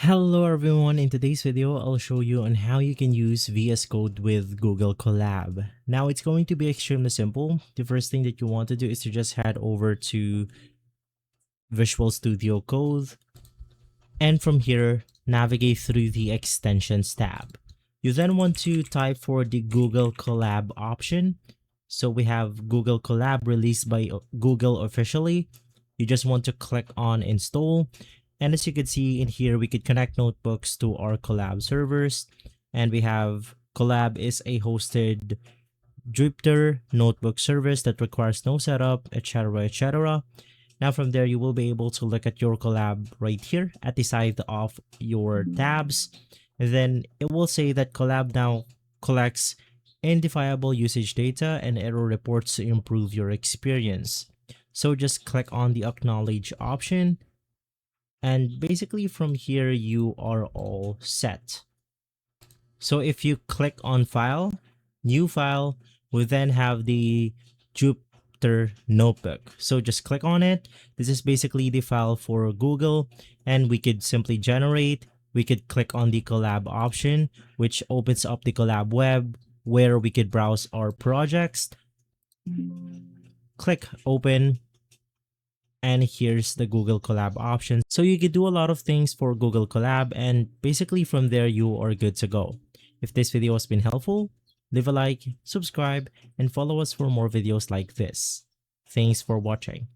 Hello everyone, in today's video I'll show you on how you can use VS Code with Google Collab. Now it's going to be extremely simple. The first thing that you want to do is to just head over to Visual Studio Code, and from here navigate through the extensions tab. You then want to type for the Google Collab option. So we have Google Collab released by Google officially. You just want to click on install. And as you can see in here, we could connect notebooks to our Collab servers. And we have Collab is a hosted Jupyter notebook service that requires no setup, etc., etc. Now from there, you will be able to look at your Collab right here at the side of your tabs. And then it will say that Collab now collects identifiable usage data and error reports to improve your experience. So just click on the acknowledge option. And basically from here, you are all set. So if you click on file, new file, we then have the Jupyter notebook. So just click on it. This is basically the file for Google, and we could simply generate. We could click on the collab option, which opens up the collab web where we could browse our projects. Click open. And here's the Google Collab option. So you could do a lot of things for Google Collab, and basically from there you are good to go. If this video has been helpful, leave a like, subscribe, and follow us for more videos like this. Thanks for watching.